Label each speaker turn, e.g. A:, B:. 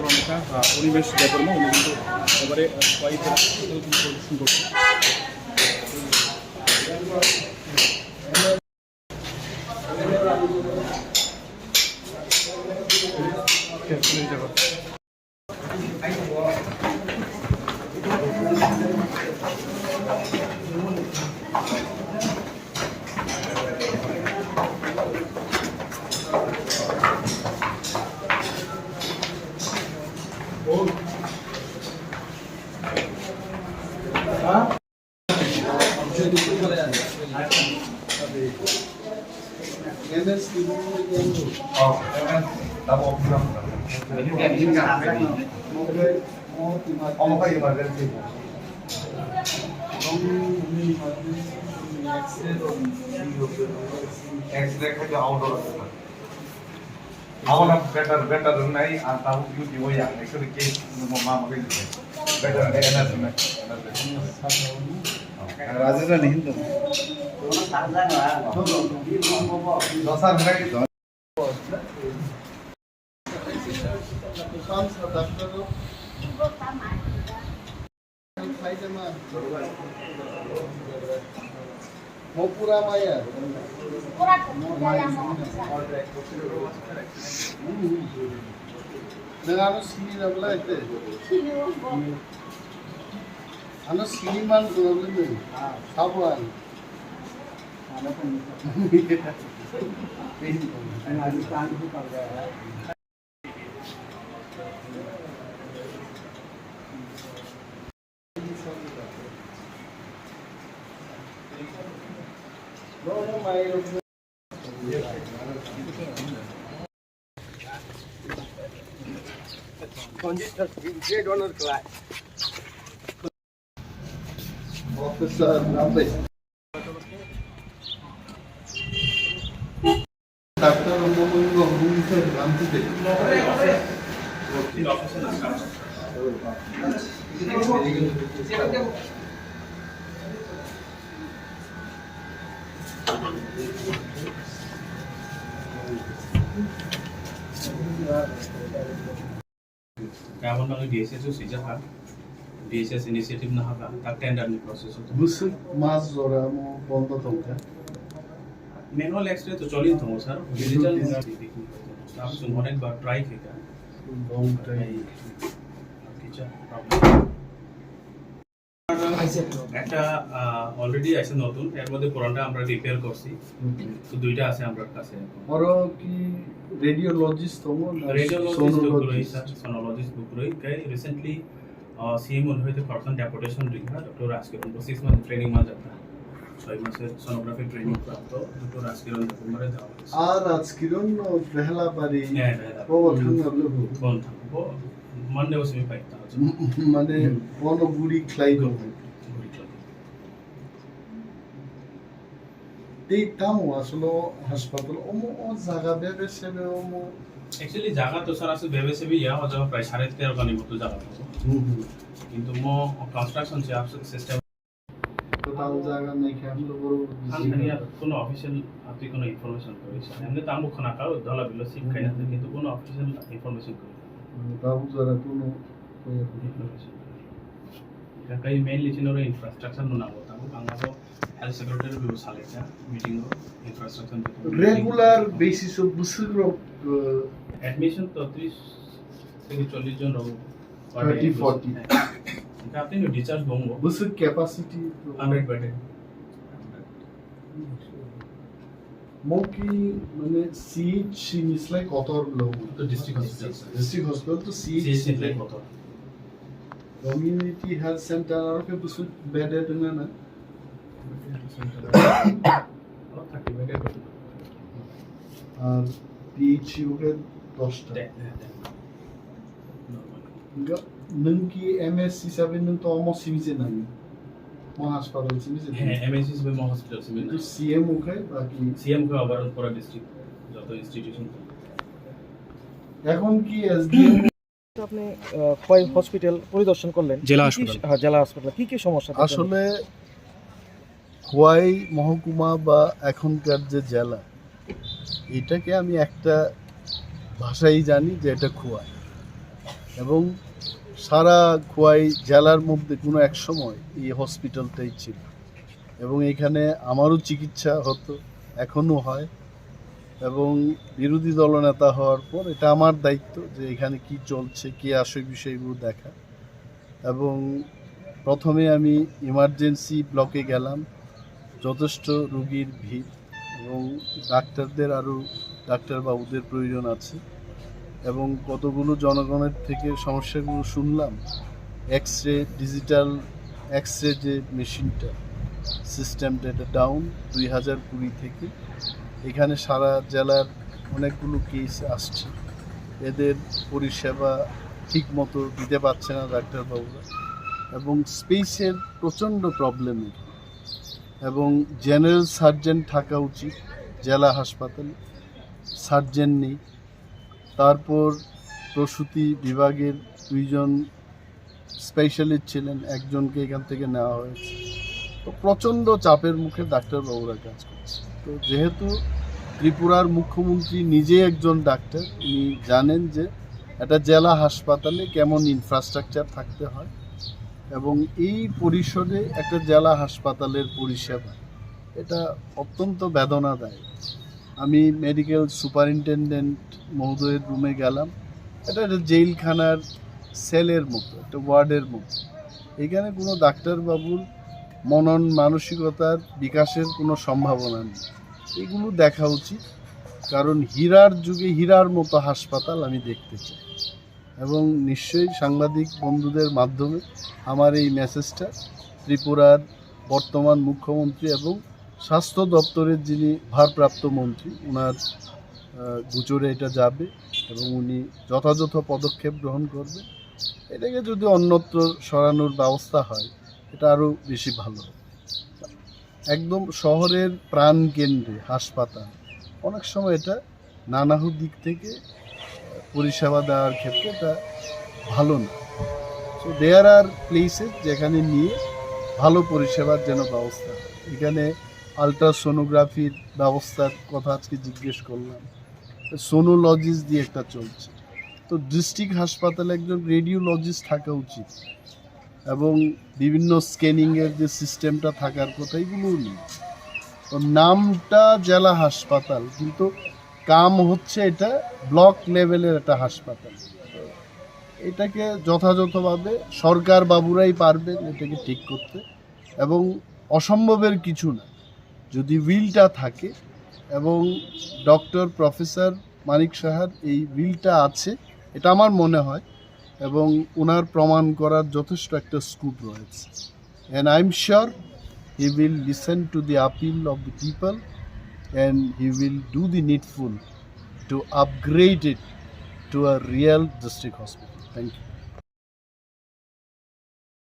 A: অনেকটা পরিবেশ ব্যাকরণ উনি কিন্তু এবারে খোয়াই পরিদর্শন করছে।
B: better नहीं आता हूँ क्योंकि वो यार एक्चुअली केस मामा के लिए better एनर्जी में राजेश नहीं तो दोसा नहीं तो
C: mau pura maya pura dengan sini nak belah itu anu sini man tu nak belah sabuan ada pun ini ada tangan tu tak ada Officer Nambe. Doctor Momungo Humse Ramside.
A: Kawan bang DSS itu sejak hari DSS inisiatif nah apa tak tender ni proses itu.
C: Busuk mas zora mo bondo thongka.
A: Manual X-ray तो चलिए तो sir digital आप सुनने एक बार try कीजिए
C: long time
A: kitchen একটা already আছে নতুন এর মধ্যে পুরোটা আমরা রিপেয়ার করছি তো দুইটা আছে আমার কাছে
C: और की रेडियोलॉजिस्ट हो
A: रेडियोलॉजिस्ट गुरुई सर सोनोलॉजिस्ट गुरुई कई रिसेंटली सीएम उन्होंने तो पर्सन डेपुटेशन दिया डॉक्टर राजकिरण को 6 मंथ ट्रेनिंग में जाता है 6 मास सोनोग्राफी ट्रेनिंग प्राप्त डॉक्टर राजकिरण को मरे जाओ
C: आ राजकिरण पहला बारी वो थंगबले
A: बोल था वो मंडे उसमें पाइता
C: माने कोनो बुडी क्लाइ को এই তামো আসলে হাসপাতাল ও জায়গা বেবে সেবে ও
A: एक्चुअली জায়গা তো স্যার আছে বেবে সেবে ইয়া हो जाओ প্রায় 13.5 গানি মতো জায়গা কিন্তু মো কনস্ট্রাকশন সে আপস সিস্টেম
C: তো তাও জায়গা নাই কি আমরা বড়
A: আনহানিয়া কোনো অফিশিয়াল আপনি কোনো ইনফরমেশন করেছেন এমনি তামো খানা কাও দলা বিলো সিট খাই না কিন্তু কোনো অফিশিয়াল ইনফরমেশন করে
C: তাও যারা কোনো
A: ইনফরমেশন कई मेनली चिनोर इंफ्रास्ट्रक्चर नुना होता है बांग्लादेश हेल्थ सेक्रेटरी भी साले क्या मीटिंग हो इंफ्रास्ट्रक्चर
C: रेगुलर बेसिस ऑफ बुसुरो
A: एडमिशन तो 30 से 40 जन हो
C: 30 40
A: আপনি নো ডিসচার্জ বঙ্গো
C: বুসু ক্যাপাসিটি
A: 100 বেড
C: মোকি মানে সিট সিনিস লাইক কতর লোক
A: তো ডিস্ট্রিক্ট
C: হসপিটাল তো সিট
A: লাইক কত
C: কমিউনিটি হেলথ সেন্টার আর কে বুসু বেডে দনা না আর পিএইচইউ কে 10টা नों की एमएस हिसाबै नों तो अलमोस्ट सिमिसे नायो म हास्पाताल सिमिसे
A: হ্যাঁ এমএসসি হিসেবে মো হসপিটাল সিমিন
C: तो सीएम ওখাই বাকি
A: সিএম কো আবার পুরো ডিস্ট্রিক্ট যত ইনস্টিটিউশন
C: এখন কি এসডিএম
D: আপনি খোয়াই হসপিটাল পরিদর্শন করলেন
A: জেলা হাসপাতাল
D: হ্যাঁ জেলা হাসপাতাল কি কি সমস্যা
C: আসলে খোয়াই মহকুমা বা এখনকার যে জেলা এটাকে আমি একটা ভাষাই জানি যে এটা খোয়াই এবং সারা খোয়াই জেলার মধ্যে কোনো এক সময় এই হসপিটালটাই ছিল এবং এখানে আমারও চিকিৎসা হতো, এখনও হয়। এবং বিরোধী দলনেতা হওয়ার পর এটা আমার দায়িত্ব যে এখানে কি চলছে, কি আসে বিষয়গুলো দেখা। এবং প্রথমে আমি ইমার্জেন্সি ব্লকে গেলাম, যথেষ্ট রুগীর ভিড় এবং ডাক্তারদের আরও ডাক্তারবাবুদের প্রয়োজন আছে এবং কতগুলো জনগণের থেকে সমস্যাগুলো শুনলাম। ডিজিটাল এক্স রে যে মেশিনটা সিস্টেমটা এটা ডাউন 2020 থেকে। এখানে সারা জেলার অনেকগুলো কেস আসছে, এদের পরিষেবা ঠিক মতো দিতে পারছে না ডাক্তারবাবুরা এবং স্পেসের প্রচণ্ড প্রবলেম এবং জেনারেল সার্জন থাকা উচিত জেলা হাসপাতালে, সার্জন নেই। তারপর প্রসূতি বিভাগের 2 জন স্পেশালিস্ট ছিলেন, একজনকে এখান থেকে নেওয়া হয়েছে। তো প্রচণ্ড চাপের মুখে ডাক্তারবাবুরা কাজ করছে। তো যেহেতু ত্রিপুরার মুখ্যমন্ত্রী নিজে একজন ডাক্তার, উনি জানেন যে একটা জেলা হাসপাতালে কেমন ইনফ্রাস্ট্রাকচার থাকতে হয় এবং এই পরিসরে একটা জেলা হাসপাতালের পরিষেবা এটা অত্যন্ত বেদনাদায়ক। আমি মেডিকেল সুপারিনটেনডেন্ট মহোদয়ের রুমে গেলাম, এটা একটা জেলখানার সেলের মতো, একটা ওয়ার্ডের মতো। এখানে কোনো ডাক্তারবাবুর মনন মানসিকতার বিকাশের কোনো সম্ভাবনা নেই। এগুলো দেখা উচিত, কারণ হীরার যুগে হীরার মতো হাসপাতাল আমি দেখতে চাই। এবং নিশ্চয়ই সাংবাদিক বন্ধুদের মাধ্যমে আমার এই মেসেজটা ত্রিপুরার বর্তমান মুখ্যমন্ত্রী এবং স্বাস্থ্য দপ্তরের যিনি ভারপ্রাপ্ত মন্ত্রী, ওনার গোচরে এটা যাবে এবং উনি যথাযথ পদক্ষেপ গ্রহণ করবেন। এটাকে যদি অন্যত্র সরানোর ব্যবস্থা হয় এটা আরও বেশি ভালো হবে। একদম শহরের প্রাণকেন্দ্রে হাসপাতাল অনেক সময় এটা নানাহু দিক থেকে পরিষেবা দেওয়ার ক্ষেত্রে এটা ভালো না। সো দেয়ার আর প্লেসেস যেখানে নিয়ে ভালো পরিষেবার যেন ব্যবস্থা হয়। এখানে আলট্রাসোনোগ্রাফির ব্যবস্থার কথা আজকে জিজ্ঞেস করলাম, সোনোলজিস্ট দিয়ে একটা চলছে। তো ডিস্ট্রিক্ট হাসপাতালে একজন রেডিওলজিস্ট থাকা উচিত এবং বিভিন্ন স্ক্যানিংয়ের যে সিস্টেমটা থাকার কথা এগুলোও নেই। তো নামটা জেলা হাসপাতাল, কিন্তু কাম হচ্ছে এটা ব্লক লেভেলের একটা হাসপাতাল। এটাকে যথাযথভাবে সরকার বাবুরাই পারবেন এটাকে ঠিক করতে এবং অসম্ভবের কিছু না যদি উইলটা থাকে এবং ডক্টর প্রফেসর মানিক সাহার এই উইলটা আছে, এটা আমার মনে হয় এবং ওনার প্রমাণ করার যথেষ্ট একটা স্কোপ রয়েছে। And I am sure he will listen to the appeal of the people and he will do the needful to upgrade it to a real district hospital. Thank you.